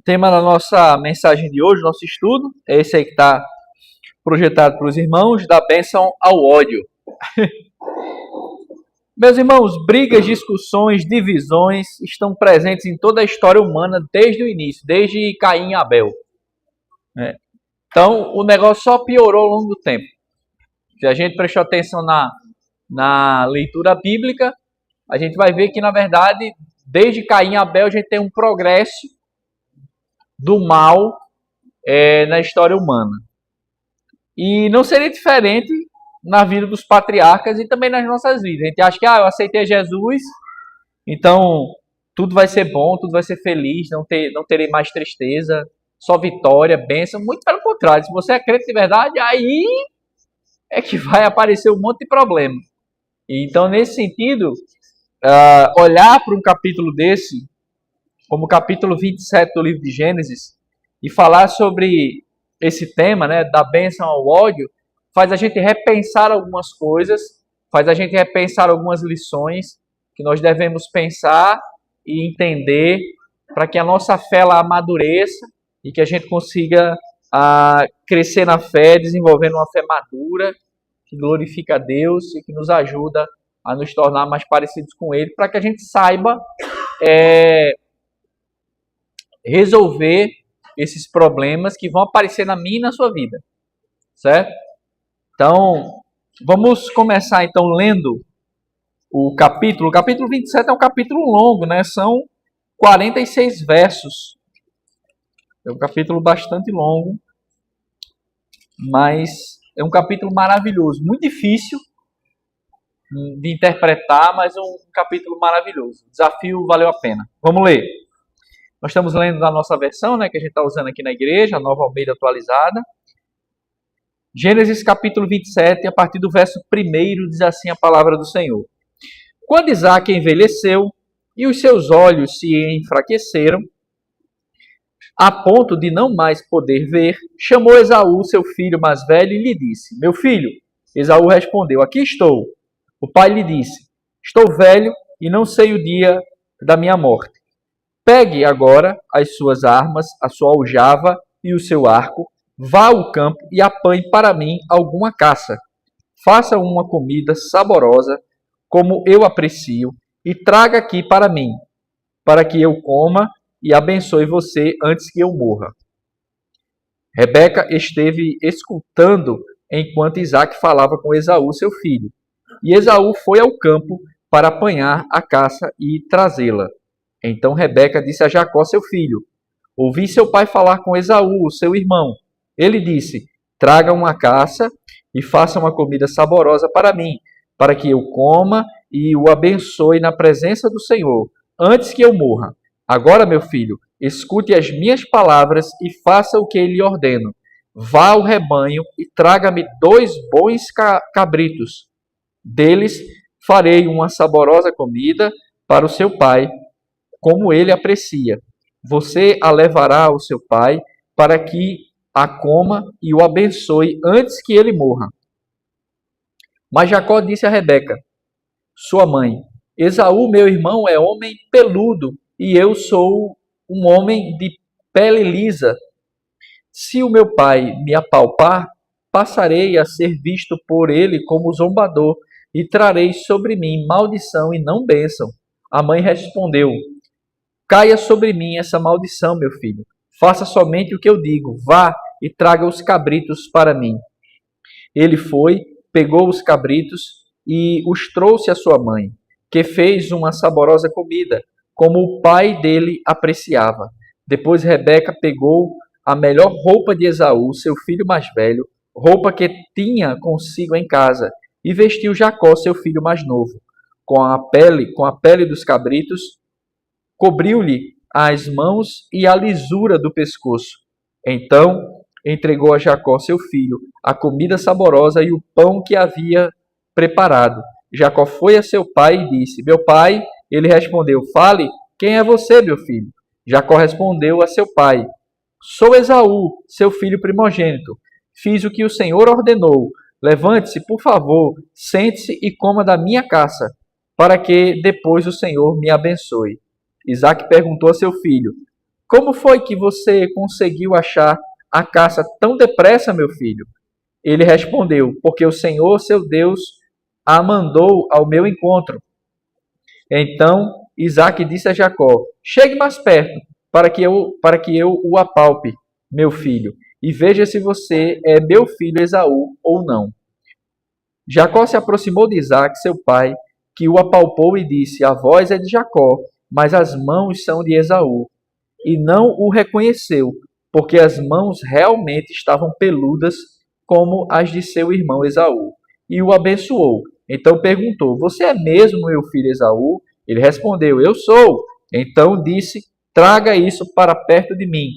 tema da nossa mensagem de hoje, nosso estudo, é esse aí que está projetado para os irmãos, da bênção ao ódio. Meus irmãos, brigas, discussões, divisões estão presentes em toda a história humana desde o início, desde Caim e Abel. Então, o negócio só piorou ao longo do tempo. Se a gente prestou atenção na leitura bíblica, a gente vai ver que, na verdade, desde Caim e Abel, a gente tem um progresso do mal na história humana. E não seria diferente na vida dos patriarcas e também nas nossas vidas. A gente acha que eu aceitei Jesus, então tudo vai ser bom, tudo vai ser feliz, não terei mais tristeza, só vitória, bênção. Muito pelo contrário, se você é crente de verdade, aí é que vai aparecer um monte de problema. Então, nesse sentido, olhar para um capítulo desse, como o capítulo 27 do livro de Gênesis, e falar sobre esse tema, da bênção ao ódio, faz a gente repensar algumas coisas, faz a gente repensar algumas lições que nós devemos pensar e entender para que a nossa fé ela amadureça e que a gente consiga crescer na fé, desenvolvendo uma fé madura, que glorifica a Deus e que nos ajuda a nos tornar mais parecidos com Ele, para que a gente saiba resolver esses problemas que vão aparecer na minha e na sua vida, certo? Então, vamos começar então lendo o capítulo. O capítulo 27 é um capítulo longo, São 46 versos. É um capítulo bastante longo, mas é um capítulo maravilhoso, muito difícil de interpretar, mas um capítulo maravilhoso. O desafio valeu a pena. Vamos ler. Nós estamos lendo na nossa versão, que a gente está usando aqui na igreja, a Nova Almeida atualizada. Gênesis capítulo 27, a partir do verso 1, diz assim a palavra do Senhor. Quando Isaac envelheceu e os seus olhos se enfraqueceram, a ponto de não mais poder ver, chamou Esaú, seu filho mais velho, e lhe disse: Meu filho. Esaú respondeu: Aqui estou. O pai lhe disse: Estou velho e não sei o dia da minha morte. Pegue agora as suas armas, a sua aljava e o seu arco, vá ao campo e apanhe para mim alguma caça. Faça uma comida saborosa, como eu aprecio, e traga aqui para mim, para que eu coma e abençoe você antes que eu morra. Rebeca esteve escutando enquanto Isaac falava com Esaú, seu filho. E Esaú foi ao campo para apanhar a caça e trazê-la. Então Rebeca disse a Jacó, seu filho: Ouvi seu pai falar com Esaú, seu irmão. Ele disse: Traga uma caça e faça uma comida saborosa para mim, para que eu coma e o abençoe na presença do Senhor, antes que eu morra. Agora, meu filho, escute as minhas palavras e faça o que lhe ordeno. Vá ao rebanho e traga-me 2 bons cabritos. Deles farei uma saborosa comida para o seu pai, como ele aprecia. Você a levará ao seu pai para que a coma e o abençoe antes que ele morra. Mas Jacó disse a Rebeca, sua mãe: Esaú, meu irmão, é homem peludo e eu sou um homem de pele lisa. Se o meu pai me apalpar, passarei a ser visto por ele como zombador e trarei sobre mim maldição e não bênção. A mãe respondeu: Caia sobre mim essa maldição, meu filho. Faça somente o que eu digo. Vá e traga os cabritos para mim. Ele foi, pegou os cabritos e os trouxe à sua mãe, que fez uma saborosa comida, como o pai dele apreciava. Depois Rebeca pegou a melhor roupa de Esaú, seu filho mais velho, roupa que tinha consigo em casa, e vestiu Jacó, seu filho mais novo. Com a pele dos cabritos, cobriu-lhe as mãos e a lisura do pescoço. Então entregou a Jacó, seu filho, a comida saborosa e o pão que havia preparado. Jacó foi a seu pai e disse: Meu pai. Ele respondeu: Fale, quem é você, meu filho? Jacó respondeu a seu pai: Sou Esaú, seu filho primogênito. Fiz o que o Senhor ordenou. Levante-se, por favor, sente-se e coma da minha caça, para que depois o Senhor me abençoe. Isaac perguntou a seu filho: como foi que você conseguiu achar a caça tão depressa, meu filho? Ele respondeu, porque o Senhor, seu Deus, a mandou ao meu encontro. Então Isaque disse a Jacó, chegue mais perto, para que eu o apalpe, meu filho, e veja se você é meu filho Esaú ou não. Jacó se aproximou de Isaque, seu pai, que o apalpou e disse, a voz é de Jacó, mas as mãos são de Esaú. E não o reconheceu, porque as mãos realmente estavam peludas como as de seu irmão Esaú. E o abençoou. Então perguntou, você é mesmo meu filho Esaú? Ele respondeu, eu sou. Então disse, traga isso para perto de mim,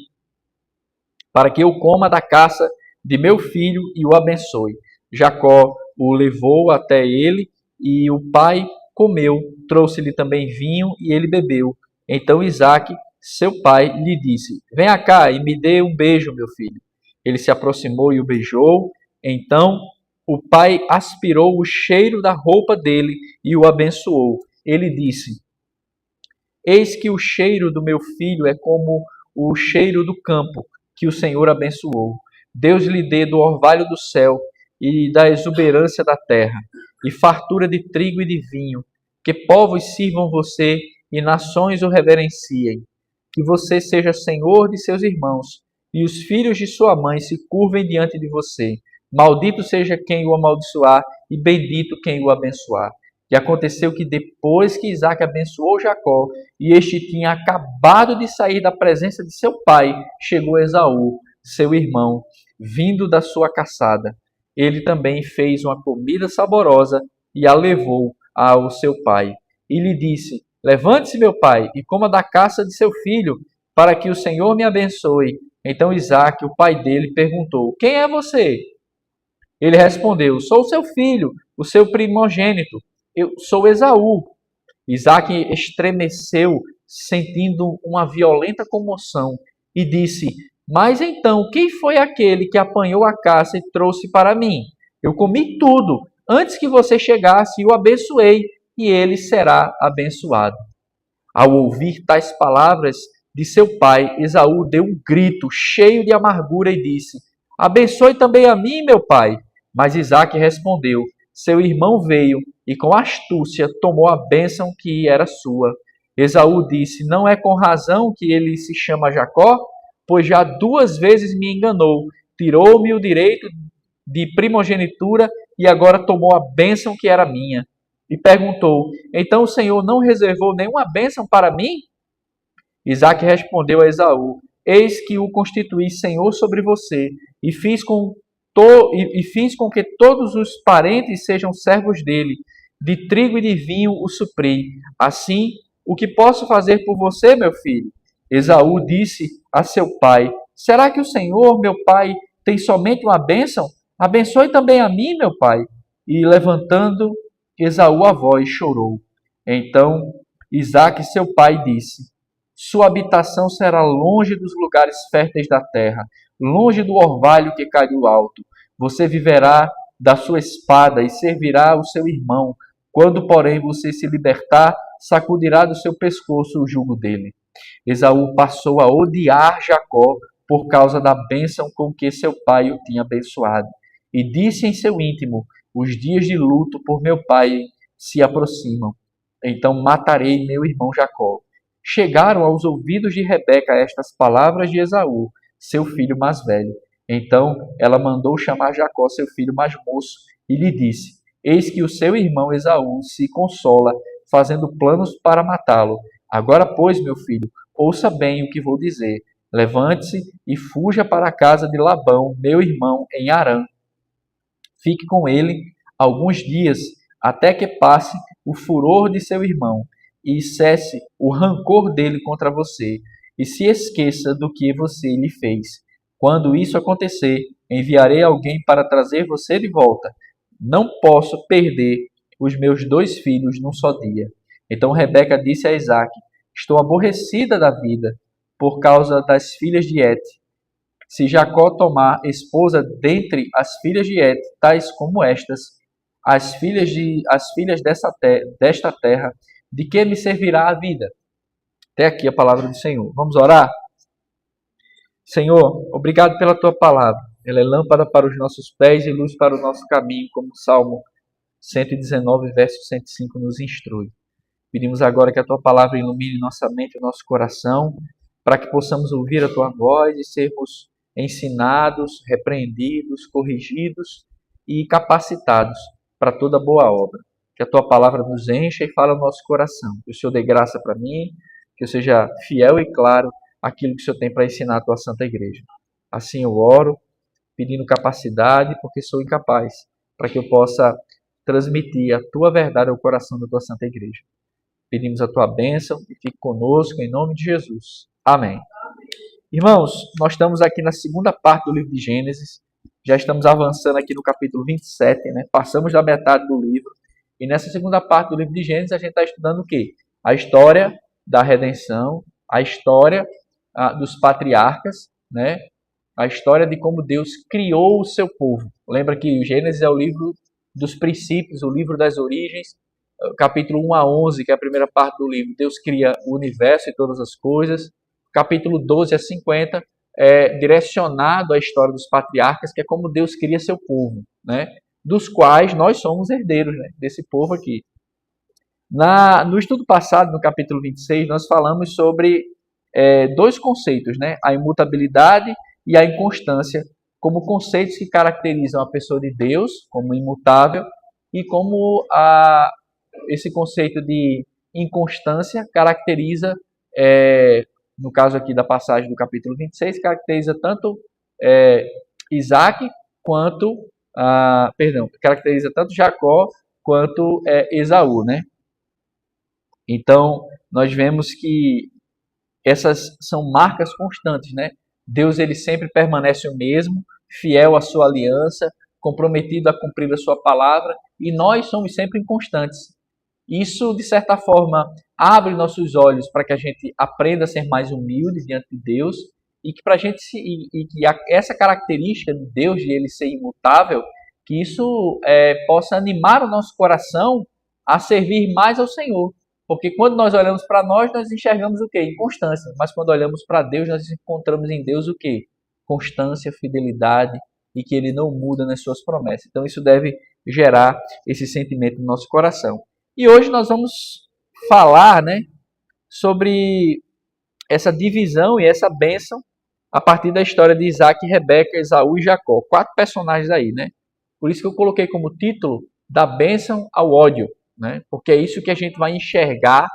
para que eu coma da caça de meu filho e o abençoe. Jacó o levou até ele e o pai comeu, trouxe-lhe também vinho e ele bebeu. Então Isaque, seu pai, lhe disse, venha cá e me dê um beijo, meu filho. Ele se aproximou e o beijou. Então o pai aspirou o cheiro da roupa dele e o abençoou. Ele disse, eis que o cheiro do meu filho é como o cheiro do campo, que o Senhor abençoou. Deus lhe dê do orvalho do céu e da exuberância da terra, e fartura de trigo e de vinho, que povos sirvam você e nações o reverenciem. Que você seja senhor de seus irmãos, e os filhos de sua mãe se curvem diante de você. Maldito seja quem o amaldiçoar, e bendito quem o abençoar. E aconteceu que depois que Isaque abençoou Jacó, e este tinha acabado de sair da presença de seu pai, chegou Esaú, seu irmão, vindo da sua caçada. Ele também fez uma comida saborosa e a levou ao seu pai. E lhe disse, levante-se, meu pai, e coma da caça de seu filho, para que o Senhor me abençoe. Então Isaque, o pai dele, perguntou, quem é você? Ele respondeu, sou seu filho, o seu primogênito. Eu sou Esaú. Isaque estremeceu, sentindo uma violenta comoção, e disse, mas então, quem foi aquele que apanhou a caça e trouxe para mim? Eu comi tudo, antes que você chegasse, e o abençoei, e ele será abençoado. Ao ouvir tais palavras de seu pai, Esaú deu um grito cheio de amargura e disse, abençoe também a mim, meu pai. Mas Isaque respondeu, seu irmão veio e com astúcia tomou a bênção que era sua. Esaú disse, não é com razão que ele se chama Jacó? Pois já 2 vezes me enganou, tirou-me o direito de primogenitura e agora tomou a bênção que era minha. E perguntou, então o Senhor não reservou nenhuma bênção para mim? Isaque respondeu a Esaú, eis que o constituí senhor sobre você, e fiz com que todos os parentes sejam servos dele, de trigo e de vinho o supri. Assim, o que posso fazer por você, meu filho? Esaú disse a seu pai, será que o Senhor, meu pai, tem somente uma bênção? Abençoe também a mim, meu pai. E levantando Esaú a voz, chorou. Então Isaque, seu pai, disse, sua habitação será longe dos lugares férteis da terra, longe do orvalho que cai do alto. Você viverá da sua espada e servirá o seu irmão. Quando, porém, você se libertar, sacudirá do seu pescoço o jugo dele. Esaú passou a odiar Jacó por causa da bênção com que seu pai o tinha abençoado. E disse em seu íntimo, os dias de luto por meu pai se aproximam. Então matarei meu irmão Jacó. Chegaram aos ouvidos de Rebeca estas palavras de Esaú, seu filho mais velho. Então ela mandou chamar Jacó, seu filho mais moço, e lhe disse, eis que o seu irmão Esaú se consola, fazendo planos para matá-lo. Agora, pois, meu filho, ouça bem o que vou dizer. Levante-se e fuja para a casa de Labão, meu irmão, em Harã. Fique com ele alguns dias, até que passe o furor de seu irmão, e cesse o rancor dele contra você, e se esqueça do que você lhe fez. Quando isso acontecer, enviarei alguém para trazer você de volta. Não posso perder os meus 2 filhos num só dia. Então Rebeca disse a Isaque, estou aborrecida da vida por causa das filhas de Et. Se Jacó tomar esposa dentre as filhas de Et, tais como estas, as filhas desta terra, de que me servirá a vida? Até aqui a palavra do Senhor. Vamos orar? Senhor, obrigado pela tua palavra. Ela é lâmpada para os nossos pés e luz para o nosso caminho, como o Salmo 119, verso 105 nos instrui. Pedimos agora que a tua palavra ilumine nossa mente e nosso coração, para que possamos ouvir a tua voz e sermos ensinados, repreendidos, corrigidos e capacitados para toda boa obra. Que a tua palavra nos encha e fale ao nosso coração. Que o Senhor dê graça para mim, que eu seja fiel e claro aquilo que o Senhor tem para ensinar a tua santa igreja. Assim eu oro, pedindo capacidade, porque sou incapaz, para que eu possa transmitir a tua verdade ao coração da tua santa igreja. Pedimos a tua bênção e fique conosco em nome de Jesus. Amém. Irmãos, nós estamos aqui na segunda parte do livro de Gênesis. Já estamos avançando aqui no capítulo 27, né? Passamos da metade do livro. E nessa segunda parte do livro de Gênesis a gente está estudando o quê? A história da redenção, a história dos patriarcas, né? A história de como Deus criou o seu povo. Lembra que o Gênesis é o livro dos princípios, o livro das origens. Capítulo 1 a 11, que é a primeira parte do livro, Deus cria o universo e todas as coisas. Capítulo 12 a 50 é direcionado à história dos patriarcas, que é como Deus cria seu povo, né? Dos quais nós somos herdeiros, né? Desse povo aqui. No estudo passado, no capítulo 26, nós falamos sobre dois conceitos, né? A imutabilidade e a inconstância, como conceitos que caracterizam a pessoa de Deus, como imutável, e como esse conceito de inconstância caracteriza, no caso aqui da passagem do capítulo 26, caracteriza tanto Isaac quanto, caracteriza tanto Jacó quanto Esaú, né? Então, nós vemos que essas são marcas constantes, né? Deus ele sempre permanece o mesmo, fiel à sua aliança, comprometido a cumprir a sua palavra, e nós somos sempre inconstantes. Isso, de certa forma, abre nossos olhos para que a gente aprenda a ser mais humilde diante de Deus e que essa característica de Deus, de ele ser imutável, que isso possa animar o nosso coração a servir mais ao Senhor. Porque quando nós olhamos para nós enxergamos o quê? Inconstância. Mas quando olhamos para Deus, nós encontramos em Deus o quê? Constância, fidelidade e que ele não muda nas suas promessas. Então isso deve gerar esse sentimento no nosso coração. E hoje nós vamos falar, né, sobre essa divisão e essa bênção a partir da história de Isaac, Rebeca, Esaú e Jacó. 4 personagens aí, né? Por isso que eu coloquei como título da bênção ao ódio, né? Porque é isso que a gente vai enxergar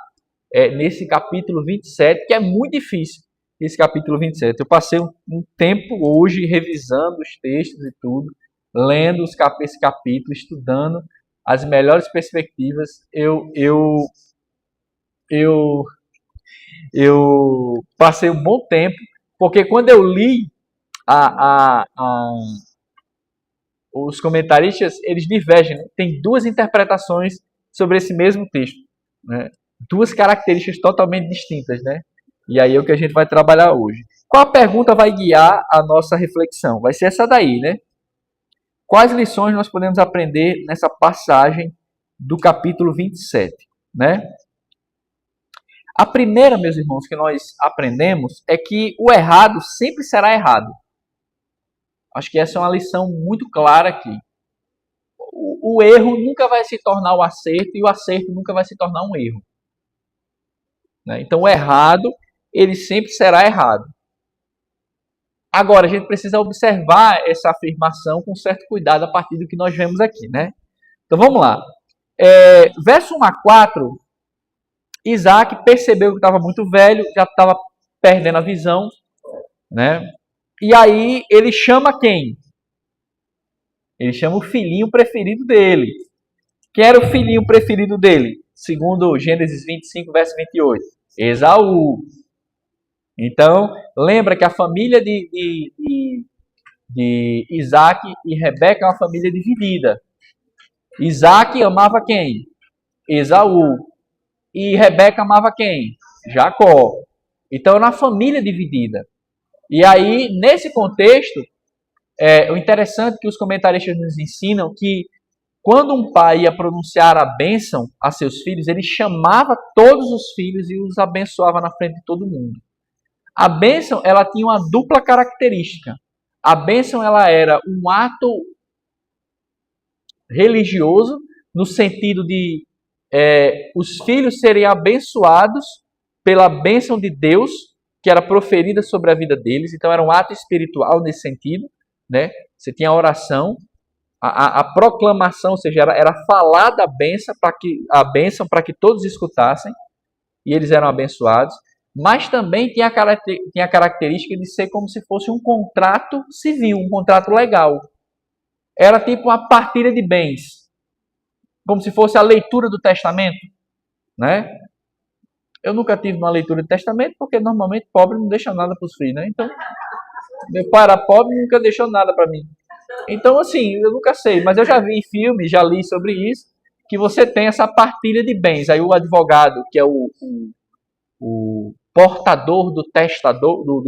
nesse capítulo 27, que é muito difícil, esse capítulo 27. Eu passei um tempo hoje revisando os textos e tudo, lendo esse capítulo, estudando as melhores perspectivas. Eu passei um bom tempo, porque quando eu li os comentaristas, eles divergem, né? Tem 2 interpretações sobre esse mesmo texto, né? 2 características totalmente distintas, né? E aí é o que a gente vai trabalhar hoje. Qual a pergunta vai guiar a nossa reflexão? Vai ser essa daí, né? Quais lições nós podemos aprender nessa passagem do capítulo 27, né? A primeira, meus irmãos, que nós aprendemos é que o errado sempre será errado. Acho que essa é uma lição muito clara aqui. O erro nunca vai se tornar o acerto e o acerto nunca vai se tornar um erro, né? Então, o errado, ele sempre será errado. Agora, a gente precisa observar essa afirmação com certo cuidado a partir do que nós vemos aqui, né? Então, vamos lá. Verso 1 a 4, Isaac percebeu que estava muito velho, já estava perdendo a visão, né? E aí ele chama quem? Ele chama o filhinho preferido dele. Quem era o filhinho preferido dele? Segundo Gênesis 25, verso 28. Esaú. Então, lembra que a família de Isaac e Rebeca é uma família dividida. Isaac amava quem? Esaú. E Rebeca amava quem? Jacó. Então, é uma família dividida. E aí, nesse contexto, o interessante é que os comentaristas nos ensinam que quando um pai ia pronunciar a bênção a seus filhos, ele chamava todos os filhos e os abençoava na frente de todo mundo. A bênção, ela tinha uma dupla característica. A bênção, ela era um ato religioso, no sentido de os filhos serem abençoados pela bênção de Deus, que era proferida sobre a vida deles. Então, era um ato espiritual nesse sentido, né? Você tinha a oração, a proclamação, ou seja, era falada a bênção para que todos escutassem, e eles eram abençoados. Mas também tinha a característica de ser como se fosse um contrato civil, um contrato legal. Era tipo uma partilha de bens, como se fosse a leitura do testamento, né? Eu nunca tive uma leitura de testamento, porque normalmente pobre não deixa nada para os filhos, né? Então, meu pai era pobre e nunca deixou nada para mim. Então, assim, eu nunca sei, mas eu já vi em filmes, já li sobre isso, que você tem essa partilha de bens. Aí o advogado, que é o portador do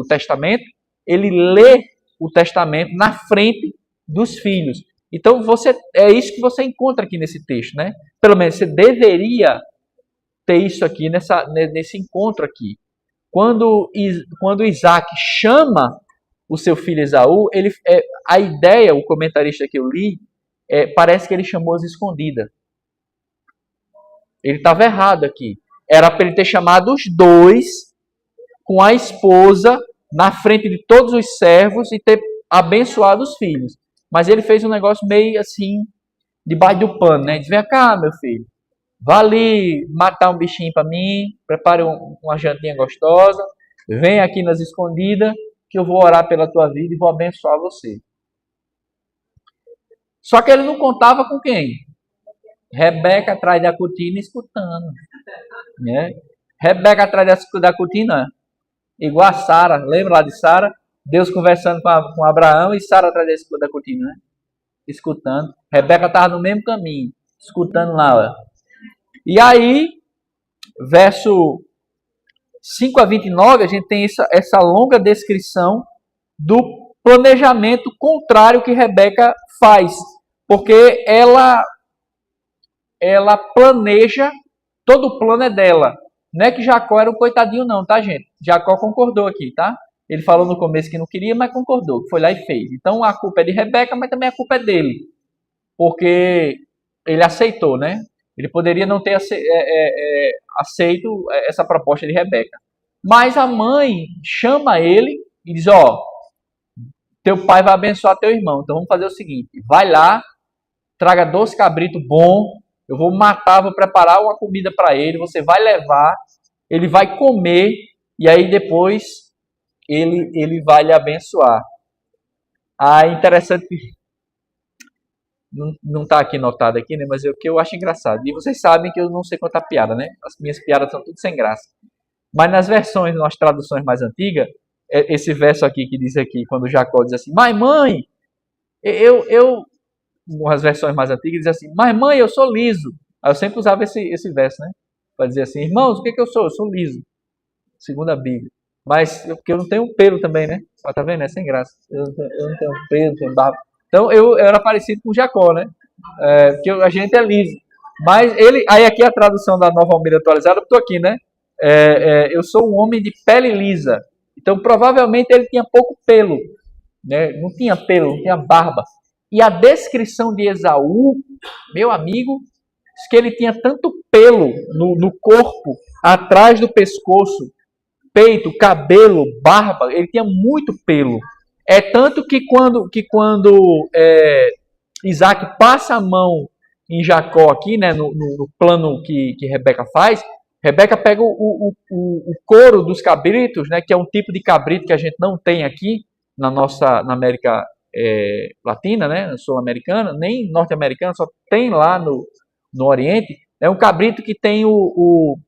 testamento, ele lê o testamento na frente dos filhos. Então, é isso que você encontra aqui nesse texto, né? Pelo menos você deveria ter isso aqui nesse encontro aqui. Quando Isaac chama o seu filho Esaú, a ideia, o comentarista que eu li, parece que ele chamou as escondidas. Ele estava errado aqui. Era para ele ter chamado os dois com a esposa na frente de todos os servos e ter abençoado os filhos. Mas ele fez um negócio meio assim, debaixo do pano, né? Diz, vem cá, meu filho, vá ali matar um bichinho para mim, prepare uma jantinha gostosa, vem aqui nas escondidas, que eu vou orar pela tua vida e vou abençoar você. Só que ele não contava com quem? Rebeca atrás da cortina escutando. Né? Rebeca atrás da cortina, igual a Sara. Lembra lá de Sara? Deus conversando com Abraão e Sara atrás da cortina, né? Escutando. Rebeca estava no mesmo caminho, escutando lá. Ó. E aí, verso 5 a 29, a gente tem essa longa descrição do planejamento contrário que Rebeca faz. Porque ela planeja, todo o plano é dela. Não é que Jacó era um coitadinho não, tá, gente? Jacó concordou aqui, tá? Ele falou no começo que não queria, mas concordou. Foi lá e fez. Então a culpa é de Rebeca, mas também a culpa é dele. Porque ele aceitou, né? Ele poderia não ter aceito essa proposta de Rebeca. Mas a mãe chama ele e diz, ó, teu pai vai abençoar teu irmão. Então vamos fazer o seguinte, vai lá, traga 12 cabritos bom, eu vou matar, vou preparar uma comida para ele, você vai levar, ele vai comer e aí depois ele vai lhe abençoar. Ah, interessante que não está aqui notado aqui, né? Mas é o que eu acho engraçado. E vocês sabem que eu não sei contar piada, né? As minhas piadas são tudo sem graça. Mas nas versões, nas traduções mais antigas, esse verso aqui que diz aqui, quando Jacó diz assim, mas mãe, nas versões mais antigas diz assim, mas mãe, eu sou liso. Aí eu sempre usava esse verso, né? Para dizer assim, irmãos, o que eu sou? Eu sou liso. Segundo a Bíblia. Mas porque eu não tenho pelo também, né? Tá vendo? É sem graça. Eu não tenho pelo, não tenho barba. Então eu era parecido com Jacó, né? Porque a gente é liso. Mas aí aqui a tradução da Nova Almeida atualizada, eu tô aqui, né? Eu sou um homem de pele lisa. Então provavelmente ele tinha pouco pelo, né? Não tinha pelo, não tinha barba. E a descrição de Esaú, meu amigo, diz que ele tinha tanto pelo no corpo, atrás do pescoço, peito, cabelo, barba, ele tinha muito pelo. É tanto que quando Isaac passa a mão em Jacó aqui, né, no plano que Rebeca faz, Rebeca pega o couro dos cabritos, né, que é um tipo de cabrito que a gente não tem aqui na América Latina, né, sul-americana, nem norte-americana, só tem lá no Oriente. É um cabrito que tem o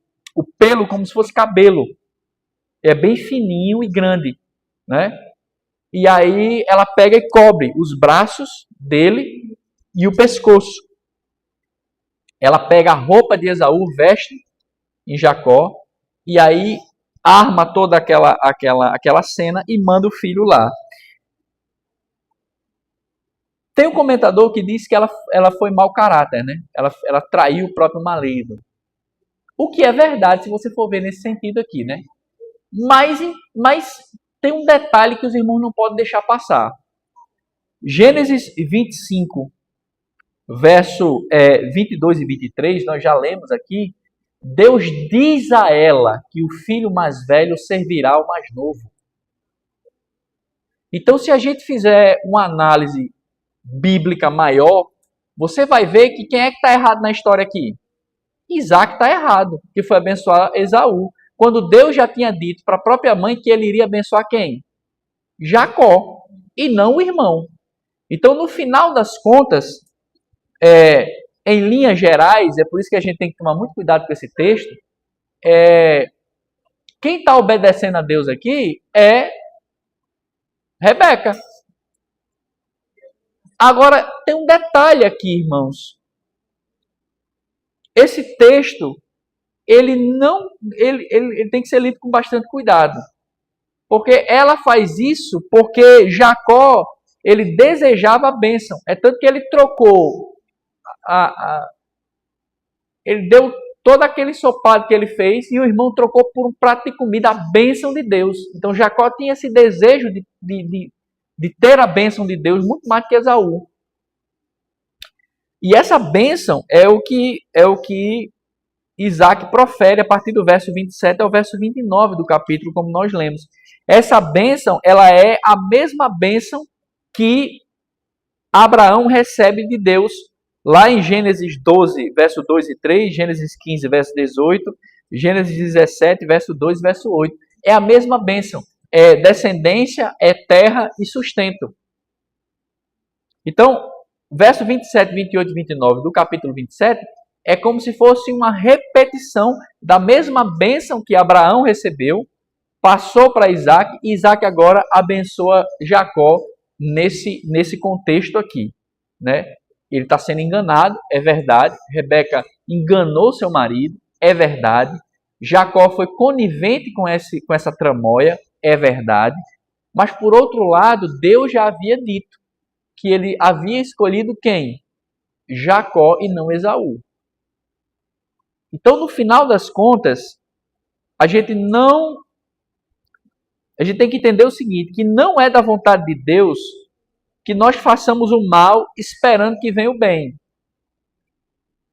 pelo como se fosse cabelo. É bem fininho e grande, né? E aí ela pega e cobre os braços dele e o pescoço. Ela pega a roupa de Esaú, veste em Jacó, e aí arma toda aquela cena e manda o filho lá. Tem um comentador que diz que ela foi mau caráter, né? Ela traiu o próprio marido. O que é verdade se você for ver nesse sentido aqui, né? Mas tem um detalhe que os irmãos não podem deixar passar. Gênesis 25, verso 22 e 23, nós já lemos aqui. Deus diz a ela que o filho mais velho servirá ao mais novo. Então, se a gente fizer uma análise bíblica maior, você vai ver que quem é que está errado na história aqui? Isaac está errado, que foi abençoar Esaú. Quando Deus já tinha dito para a própria mãe que ele iria abençoar quem? Jacó, e não o irmão. Então, no final das contas, em linhas gerais, é por isso que a gente tem que tomar muito cuidado com esse texto, quem está obedecendo a Deus aqui é Rebeca. Agora, tem um detalhe aqui, irmãos. Esse texto, ele tem que ser lido com bastante cuidado. Porque ela faz isso porque Jacó, ele desejava a bênção. É tanto que ele trocou, ele deu todo aquele ensopado que ele fez e o irmão trocou por um prato de comida, a bênção de Deus. Então Jacó tinha esse desejo de ter a bênção de Deus muito mais que Esaú. E essa bênção é o que Isaac profere a partir do verso 27 ao verso 29 do capítulo, como nós lemos. Essa bênção, ela é a mesma bênção que Abraão recebe de Deus lá em Gênesis 12, verso 2 e 3, Gênesis 15, verso 18, Gênesis 17, verso 2 e verso 8. É a mesma bênção. É descendência, é terra e sustento. Então, verso 27, 28 e 29 do capítulo 27 é como se fosse uma repetição da mesma bênção que Abraão recebeu, passou para Isaac, e Isaac agora abençoa Jacó nesse contexto aqui, né? Ele está sendo enganado, é verdade. Rebeca enganou seu marido, é verdade. Jacó foi conivente com essa tramóia, é verdade. Mas, por outro lado, Deus já havia dito que ele havia escolhido quem? Jacó e não Esaú. Então, no final das contas, a gente tem que entender o seguinte, que não é da vontade de Deus que nós façamos o mal esperando que venha o bem.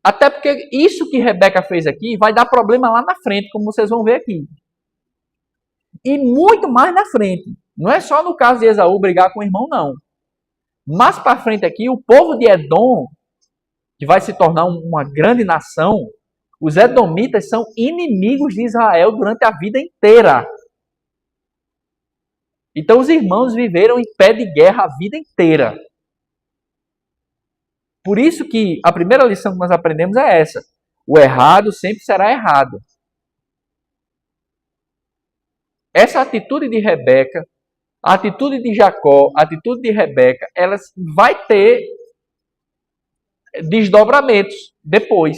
Até porque isso que Rebeca fez aqui vai dar problema lá na frente, como vocês vão ver aqui. E muito mais na frente. Não é só no caso de Esaú brigar com o irmão, não. Mais para frente aqui, o povo de Edom, que vai se tornar uma grande nação, os edomitas são inimigos de Israel durante a vida inteira. Então os irmãos viveram em pé de guerra a vida inteira. Por isso que a primeira lição que nós aprendemos é essa. O errado sempre será errado. Essa atitude de Rebeca, a atitude de Jacó, a atitude de Rebeca, elas vai ter desdobramentos depois.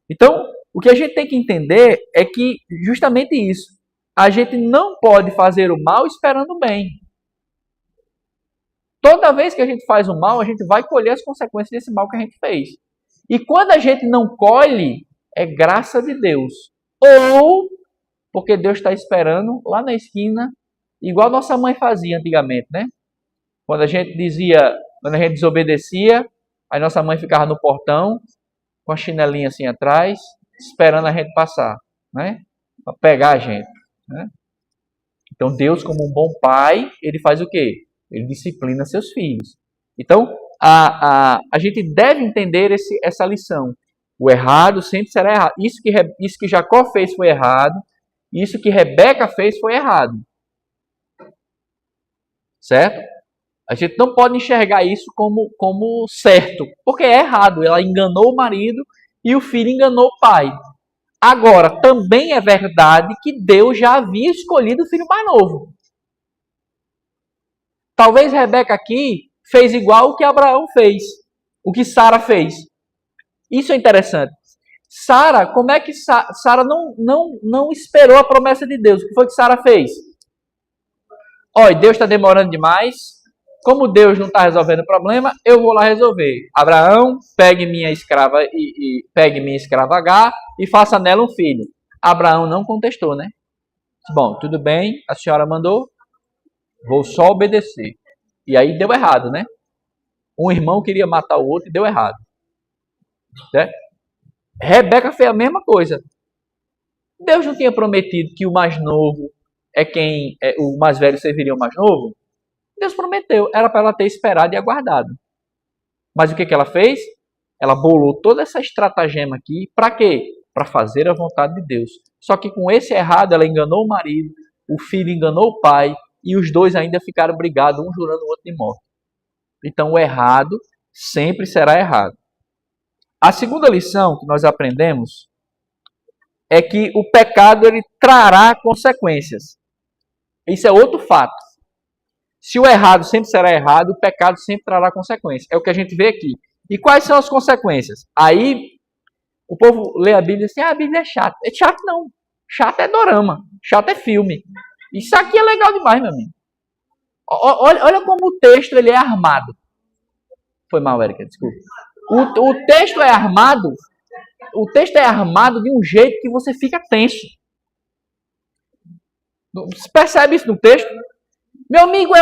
Então, o que a gente tem que entender é que justamente isso. A gente não pode fazer o mal esperando o bem. Toda vez que a gente faz o mal, a gente vai colher as consequências desse mal que a gente fez. E quando a gente não colhe, é graça de Deus. Ou porque Deus está esperando lá na esquina, igual nossa mãe fazia antigamente, né? Quando a gente desobedecia, aí nossa mãe ficava no portão, com a chinelinha assim atrás, esperando a gente passar, né? Para pegar a gente, né? Então Deus, como um bom pai, ele faz o quê? Ele disciplina seus filhos. Então, a gente deve entender essa lição. O errado sempre será errado. Isso que Jacó fez foi errado. Isso que Rebeca fez foi errado. Certo? A gente não pode enxergar isso como certo. Porque é errado. Ela enganou o marido e o filho enganou o pai. Agora, também é verdade que Deus já havia escolhido o filho mais novo. Talvez Rebeca aqui fez igual o que Abraão fez, o que Sara fez. Isso é interessante. Sara, como é que Sara não esperou a promessa de Deus? O que foi que Sara fez? Olha, Deus está demorando demais. Como Deus não está resolvendo o problema, eu vou lá resolver. Abraão, pegue minha escrava pegue minha escrava H e faça nela um filho. Abraão não contestou, né? Bom, tudo bem, a senhora mandou, vou só obedecer. E aí deu errado, né? Um irmão queria matar o outro e deu errado. Né? Rebeca fez a mesma coisa. Deus não tinha prometido que o mais novo o mais velho serviria o mais novo? Deus prometeu, era para ela ter esperado e aguardado. Mas o que ela fez? Ela bolou toda essa estratagema aqui, para quê? Para fazer a vontade de Deus. Só que com esse errado, ela enganou o marido, o filho enganou o pai, e os dois ainda ficaram brigados, um jurando o outro de morte. Então o errado sempre será errado. A segunda lição que nós aprendemos é que o pecado ele trará consequências. Isso é outro fato. Se o errado sempre será errado, o pecado sempre trará consequências. É o que a gente vê aqui. E quais são as consequências? Aí o povo lê a Bíblia e diz assim, a Bíblia é chata. É chato não. Chato é dorama. Chato é filme. Isso aqui é legal demais, meu amigo. Olha como o texto ele é armado. Foi mal, Érica, desculpa. O texto é armado. O texto é armado de um jeito que você fica tenso. Você percebe isso no texto? Meu amigo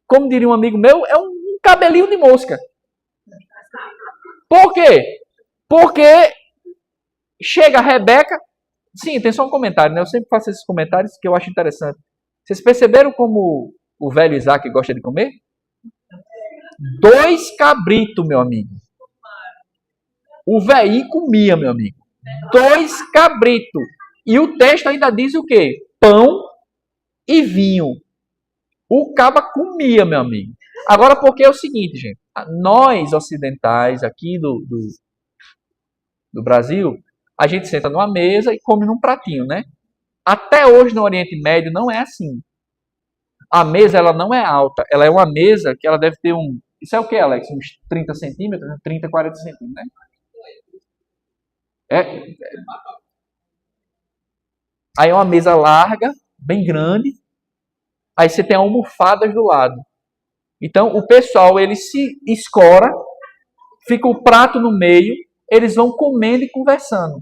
como diria um amigo meu, é um cabelinho de mosca. Por quê? Porque chega a Rebeca. Sim, tem só um comentário, né? Eu sempre faço esses comentários que eu acho interessante. Vocês perceberam como o velho Isaac gosta de comer? 2 cabritos, meu amigo. O velho comia, meu amigo. 2 cabritos. E o texto ainda diz o quê? Pão e vinho. O caba comia, meu amigo. Agora, porque é o seguinte, gente. Nós, ocidentais, aqui do Brasil, a gente senta numa mesa e come num pratinho, né? Até hoje no Oriente Médio não é assim. A mesa, ela não é alta. Ela é uma mesa que ela deve ter Isso é o que, Alex? Uns 30 centímetros? 30, 40 centímetros, né? Aí é uma mesa larga, bem grande. Aí você tem almofadas do lado. Então, o pessoal, ele se escora, fica o prato no meio, eles vão comendo e conversando.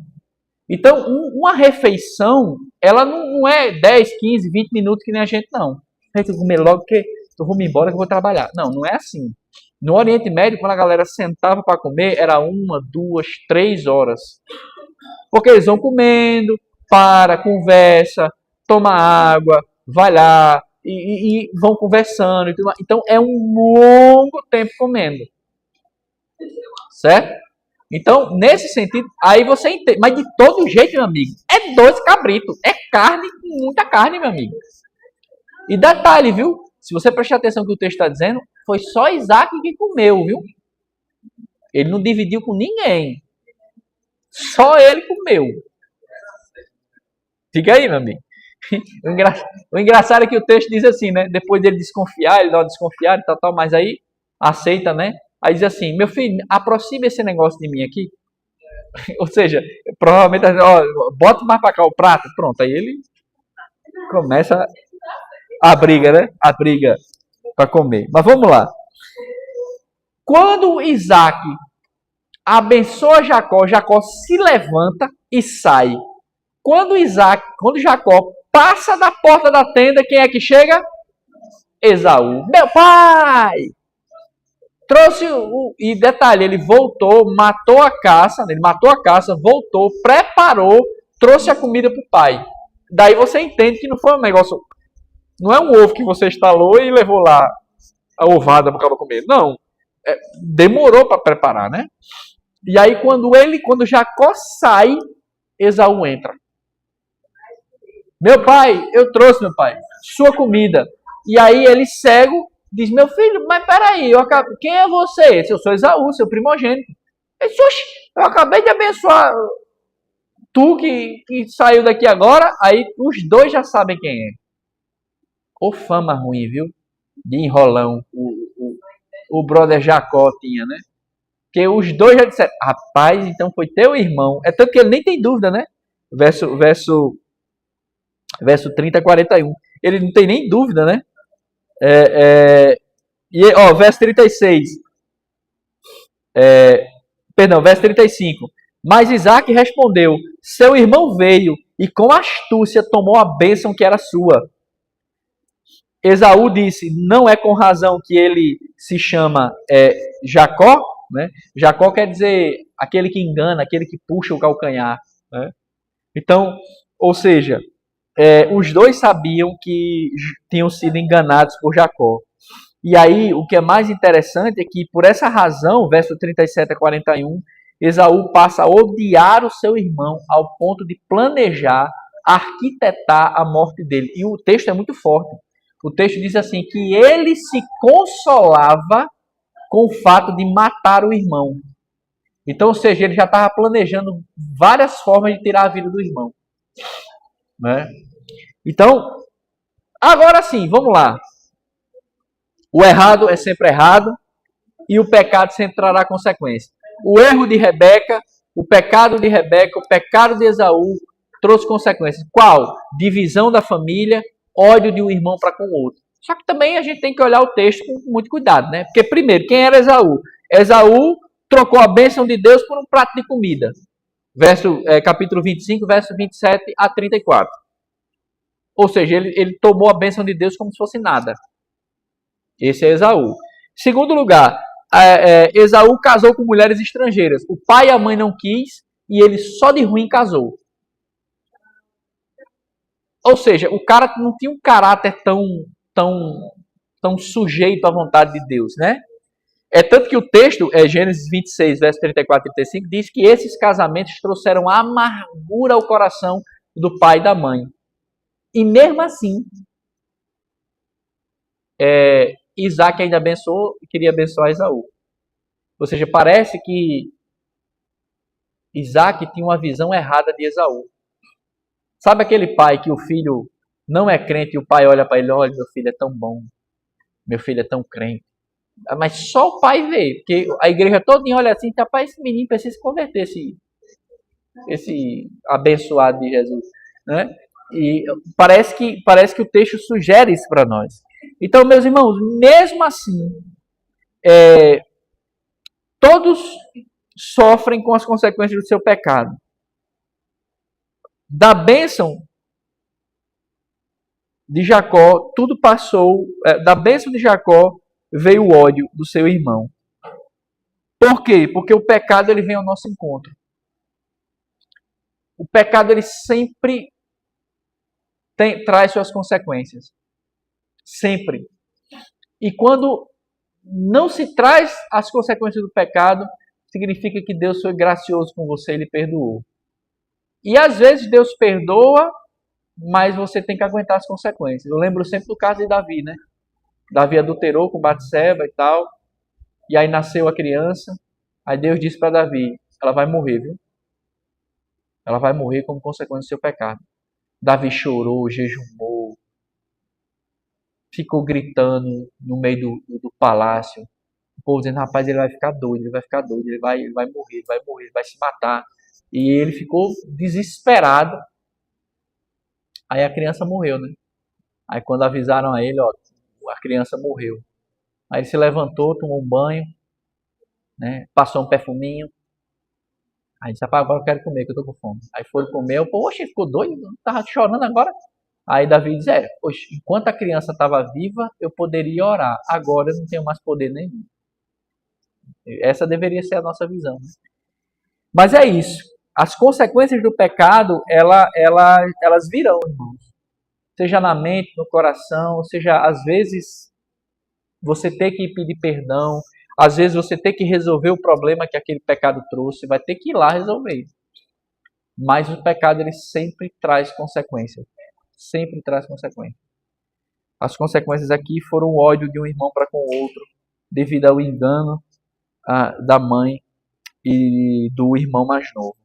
Então, uma refeição, ela não é 10, 15, 20 minutos que nem a gente, não. A gente vai comer logo porque eu vou me embora que eu vou trabalhar. Não é assim. No Oriente Médio, quando a galera sentava para comer, era 1, 2, 3 horas. Porque eles vão comendo, conversa, toma água, vai lá, e vão conversando. Então, é um longo tempo comendo. Certo? Então, nesse sentido, aí você entende. Mas de todo jeito, meu amigo, é 2 cabritos. É carne, muita carne, meu amigo. E detalhe, viu? Se você prestar atenção no que o texto está dizendo, foi só Isaac que comeu, viu? Ele não dividiu com ninguém. Só ele comeu. Fica aí, meu amigo. O engraçado é que o texto diz assim, né? Depois dele desconfiar, ele dá uma desconfiada e tal, mas aí aceita, né? Aí diz assim, meu filho, aproxime esse negócio de mim aqui. Ou seja, provavelmente, bota mais pra cá o prato. Pronto, aí ele começa a briga, né? A briga para comer. Mas vamos lá. Quando Isaac abençoa Jacó, Jacó se levanta e sai. Quando Jacó passa da porta da tenda, quem é que chega? Esaú. Meu pai! Trouxe e detalhe, ele voltou, matou a caça, voltou, preparou, trouxe a comida para o pai. Daí você entende que não foi um negócio, não é um ovo que você estalou e levou lá a ovada para o cara comer. Não, demorou para preparar, né? E aí quando Jacó sai, Esaú entra. Meu pai, eu trouxe, meu pai, sua comida. E aí ele cego diz, meu filho, mas peraí, quem é você? Eu sou Esaú, seu primogênito. Ele disse, oxe, eu acabei de abençoar tu que saiu daqui agora, aí os dois já sabem quem é. Ô fama ruim, viu? De enrolão, o brother Jacó tinha, né? Porque os dois já disseram, rapaz, então foi teu irmão. É tanto que ele nem tem dúvida, né? Verso 30 a 41. Ele não tem nem dúvida, né? Verso 36. Verso 35. Mas Isaac respondeu, seu irmão veio e com astúcia tomou a bênção que era sua. Esaú disse, não é com razão que ele se chama Jacó, né? Jacó quer dizer aquele que engana, aquele que puxa o calcanhar, né? Então, ou seja, os dois sabiam que tinham sido enganados por Jacó. E aí, o que é mais interessante é que, por essa razão, verso 37 a 41, Esaú passa a odiar o seu irmão ao ponto de planejar, arquitetar a morte dele. E o texto é muito forte. O texto diz assim, que ele se consolava com o fato de matar o irmão. Então, ou seja, ele já estava planejando várias formas de tirar a vida do irmão. Né? Então, agora sim, vamos lá. O errado é sempre errado e o pecado sempre trará consequência. O erro de Rebeca, o pecado de Rebeca, o pecado de Esaú trouxe consequências. Qual? Divisão da família, ódio de um irmão para com o outro. Só que também a gente tem que olhar o texto com muito cuidado, né? Porque primeiro, quem era Esaú? Esaú trocou a bênção de Deus por um prato de comida. Capítulo 25, verso 27 a 34. Ou seja, ele tomou a bênção de Deus como se fosse nada. Esse é Esaú. Segundo lugar, Esaú casou com mulheres estrangeiras. O pai e a mãe não quis e ele só de ruim casou. Ou seja, o cara não tinha um caráter tão sujeito à vontade de Deus, né? É tanto que o texto, Gênesis 26, verso 34 e 35, diz que esses casamentos trouxeram amargura ao coração do pai e da mãe. E mesmo assim, Isaac ainda abençoou e queria abençoar Esaú. Ou seja, parece que Isaac tinha uma visão errada de Esaú. Sabe aquele pai que o filho não é crente e o pai olha para ele, olha, meu filho é tão bom, meu filho é tão crente. Mas só o pai vê, porque a igreja todinha olha assim, rapaz, esse menino precisa se converter, esse abençoado de Jesus, né? E parece que o texto sugere isso para nós. Então, meus irmãos, mesmo assim, todos sofrem com as consequências do seu pecado. Da bênção de Jacó, tudo passou. Da bênção de Jacó veio o ódio do seu irmão. Por quê? Porque o pecado ele vem ao nosso encontro. O pecado ele sempre traz suas consequências. Sempre. E quando não se traz as consequências do pecado, significa que Deus foi gracioso com você e ele perdoou. E às vezes Deus perdoa, mas você tem que aguentar as consequências. Eu lembro sempre do caso de Davi, né? Davi adulterou com Batseba e tal. E aí nasceu a criança. Aí Deus disse para Davi, ela vai morrer, viu? Ela vai morrer como consequência do seu pecado. Davi chorou, jejumou, ficou gritando no meio do palácio. O povo dizendo, rapaz, ele vai ficar doido, ele vai ficar doido, ele vai morrer, ele vai se matar. E ele ficou desesperado. Aí a criança morreu, né? Aí quando avisaram a ele, ó, a criança morreu. Aí ele se levantou, tomou um banho, né? Passou um perfuminho. Aí disse, rapaz, agora eu quero comer, que eu tô com fome. Aí foi comer, o povo, oxe, ficou doido, tava chorando agora. Aí Davi diz, oxe, enquanto a criança estava viva, eu poderia orar. Agora eu não tenho mais poder nenhum. Essa deveria ser a nossa visão. Né? Mas é isso. As consequências do pecado, elas virão, irmãos. Seja na mente, no coração, seja às vezes você ter que pedir perdão, às vezes você ter que resolver o problema que aquele pecado trouxe, vai ter que ir lá resolver. Mas o pecado ele sempre traz consequências. Sempre traz consequências. As consequências aqui foram o ódio de um irmão para com o outro, devido ao engano da mãe e do irmão mais novo.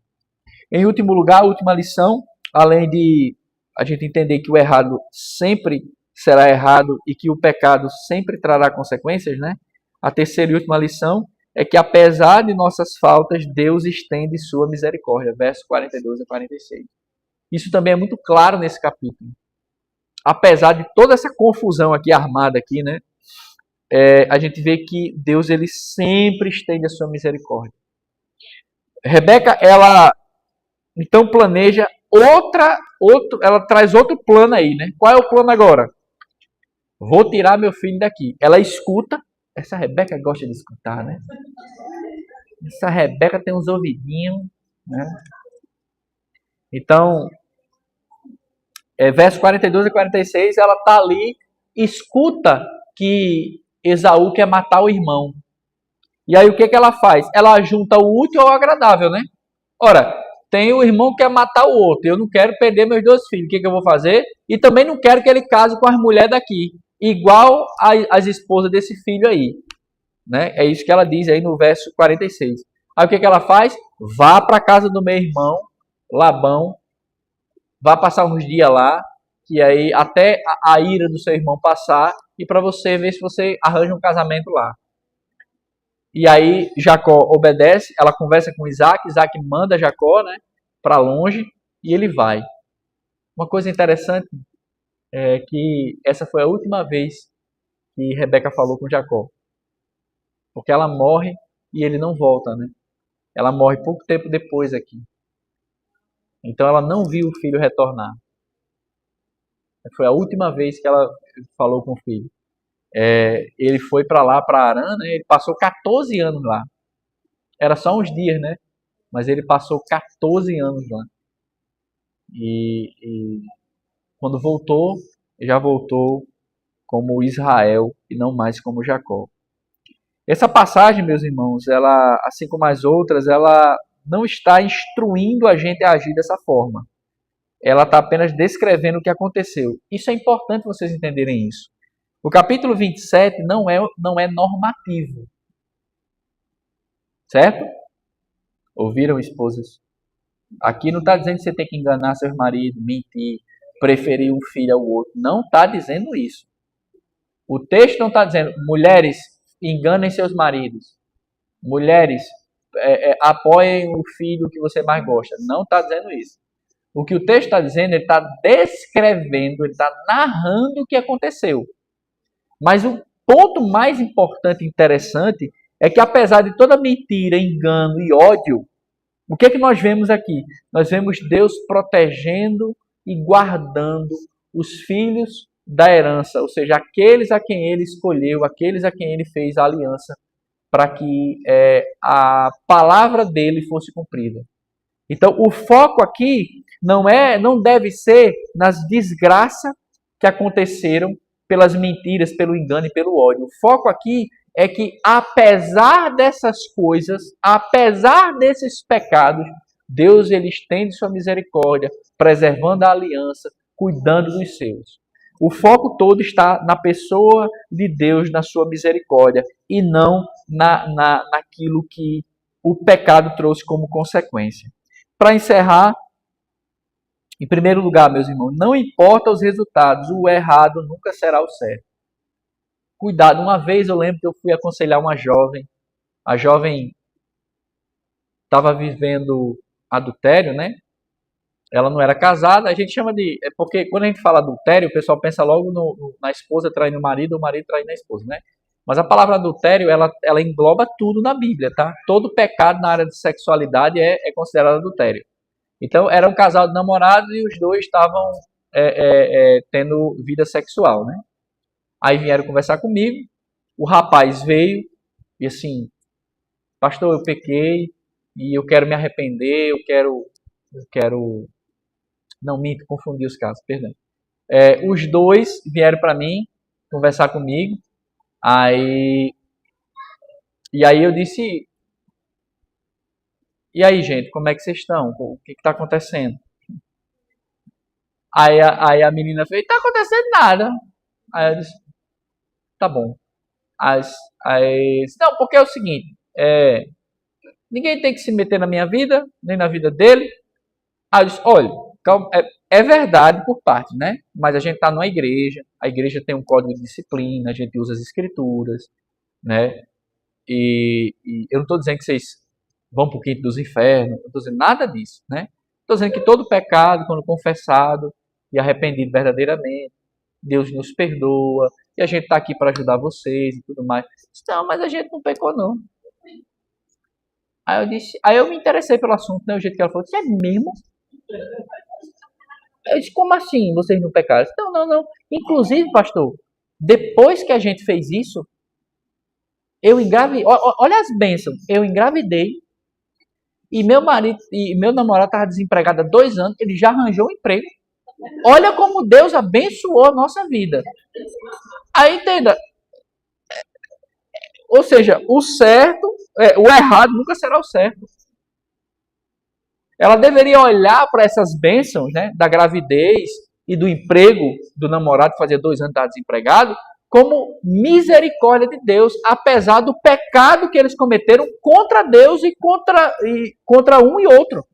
Em último lugar, a última lição, além de a gente entender que o errado sempre será errado e que o pecado sempre trará consequências, né? A terceira e última lição é que apesar de nossas faltas, Deus estende sua misericórdia. Versos 42 a 46. Isso também é muito claro nesse capítulo. Apesar de toda essa confusão aqui armada aqui, né? A gente vê que Deus ele sempre estende a sua misericórdia. Rebeca, ela então planeja ela traz outro plano aí, né? Qual é o plano agora? Vou tirar meu filho daqui. Ela escuta. Essa Rebeca gosta de escutar, né? Essa Rebeca tem uns ouvidinhos, né? Então, verso 42 e 46, ela tá ali, escuta que Esaú quer matar o irmão. E aí o que ela faz? Ela junta o útil ao agradável, né? Ora, tem o irmão que quer matar o outro. Eu não quero perder meus dois filhos. O que eu vou fazer? E também não quero que ele case com as mulheres daqui. Igual as esposas desse filho aí. Né? É isso que ela diz aí no verso 46. Aí o que ela faz? Vá para a casa do meu irmão, Labão. Vá passar uns dias lá. Que aí até a ira do seu irmão passar. E para você ver se você arranja um casamento lá. E aí Jacó obedece, ela conversa com Isaac, Isaac manda Jacó, né, para longe e ele vai. Uma coisa interessante é que essa foi a última vez que Rebeca falou com Jacó, porque ela morre e ele não volta, né? Ela morre pouco tempo depois aqui. Então ela não viu o filho retornar. Foi a última vez que ela falou com o filho. Ele foi para lá, para Arã, né? Ele passou 14 anos lá. Era só uns dias, né? Mas ele passou 14 anos lá. E quando voltou, já voltou como Israel e não mais como Jacó. Essa passagem, meus irmãos, ela, assim como as outras, ela não está instruindo a gente a agir dessa forma. Ela está apenas descrevendo o que aconteceu. Isso é importante vocês entenderem isso. O capítulo 27 não é normativo. Certo? Ouviram, esposas? Aqui não está dizendo que você tem que enganar seus maridos, mentir, preferir um filho ao outro. Não está dizendo isso. O texto não está dizendo, mulheres, enganem seus maridos. Mulheres, apoiem o filho que você mais gosta. Não está dizendo isso. O que o texto está dizendo, ele está descrevendo, ele está narrando o que aconteceu. Mas o ponto mais importante e interessante é que apesar de toda mentira, engano e ódio, o que é que nós vemos aqui? Nós vemos Deus protegendo e guardando os filhos da herança, ou seja, aqueles a quem ele escolheu, aqueles a quem ele fez a aliança, para que a palavra dele fosse cumprida. Então, o foco aqui não deve ser nas desgraças que aconteceram pelas mentiras, pelo engano e pelo ódio. O foco aqui é que, apesar dessas coisas, apesar desses pecados, Deus ele estende sua misericórdia, preservando a aliança, cuidando dos seus. O foco todo está na pessoa de Deus, na sua misericórdia, e não naquilo que o pecado trouxe como consequência. Para encerrar, em primeiro lugar, meus irmãos, não importa os resultados, o errado nunca será o certo. Cuidado, uma vez eu lembro que eu fui aconselhar uma jovem, a jovem estava vivendo adultério, né? Ela não era casada, a gente chama de... porque quando a gente fala adultério, o pessoal pensa logo na esposa traindo o marido traindo a esposa, né? Mas a palavra adultério, ela engloba tudo na Bíblia, tá? Todo pecado na área de sexualidade é considerado adultério. Então, era um casal de namorados e os dois estavam tendo vida sexual, né? Aí vieram conversar comigo, o rapaz veio e assim, pastor, eu pequei e eu quero me arrepender, não, minto, confundi os casos, perdão. Os dois vieram para mim conversar comigo, e aí eu disse, e aí gente, como é que vocês estão? O que está acontecendo? Aí a menina fez, tá acontecendo nada. Aí eu disse, tá bom. Aí, não, porque é o seguinte, ninguém tem que se meter na minha vida, nem na vida dele. Aí eu disse, olha, calma, é verdade por parte, né? Mas a gente está numa igreja, a igreja tem um código de disciplina, a gente usa as escrituras, né? E eu não estou dizendo que vocês vão para o quinto dos infernos, não estou dizendo nada disso, né? Estou dizendo que todo pecado, quando confessado e arrependido verdadeiramente, Deus nos perdoa, e a gente está aqui para ajudar vocês e tudo mais. Não, mas a gente não pecou, não. Aí eu me interessei pelo assunto, né? O jeito que ela falou, é mesmo? Eu disse, como assim vocês não pecaram? Não, não, não. Inclusive, pastor, depois que a gente fez isso, eu engravidei. Olha as bênçãos. Eu engravidei e meu marido e meu namorado estava desempregado há 2 anos. Ele já arranjou um emprego. Olha como Deus abençoou a nossa vida. Aí entenda. Ou seja, o certo, o errado nunca será o certo. Ela deveria olhar para essas bênçãos, né, da gravidez e do emprego do namorado que fazia 2 anos estar desempregado, como misericórdia de Deus, apesar do pecado que eles cometeram contra Deus e contra um e outro.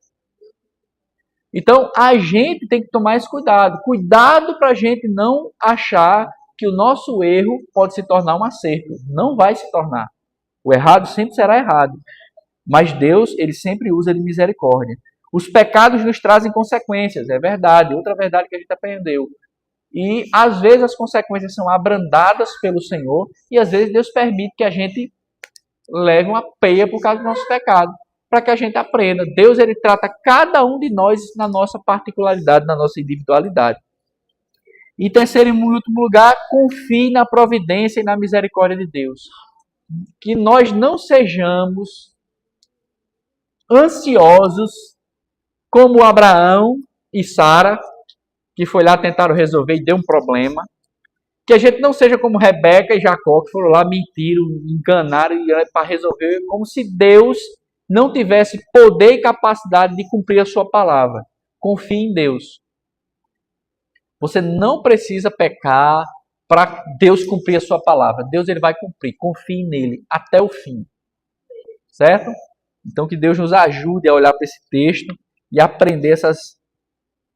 Então, a gente tem que tomar esse cuidado. Cuidado para a gente não achar que o nosso erro pode se tornar um acerto. Não vai se tornar. O errado sempre será errado. Mas Deus, ele sempre usa de misericórdia. Os pecados nos trazem consequências, é verdade. Outra verdade que a gente aprendeu. E às vezes as consequências são abrandadas pelo Senhor e às vezes Deus permite que a gente leve uma peia por causa do nosso pecado, para que a gente aprenda. Deus, ele trata cada um de nós na nossa particularidade, na nossa individualidade. E terceiro e último lugar, confie na providência e na misericórdia de Deus. Que nós não sejamos ansiosos como Abraão e Sara, que foi lá tentaram resolver e deu um problema. Que a gente não seja como Rebeca e Jacó, que foram lá, mentiram, enganaram para resolver, como se Deus não tivesse poder e capacidade de cumprir a sua palavra. Confie em Deus. Você não precisa pecar para Deus cumprir a sua palavra. Deus, ele vai cumprir. Confie nele até o fim. Certo? Então que Deus nos ajude a olhar para esse texto e aprender essas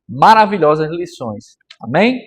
maravilhosas lições. Amém?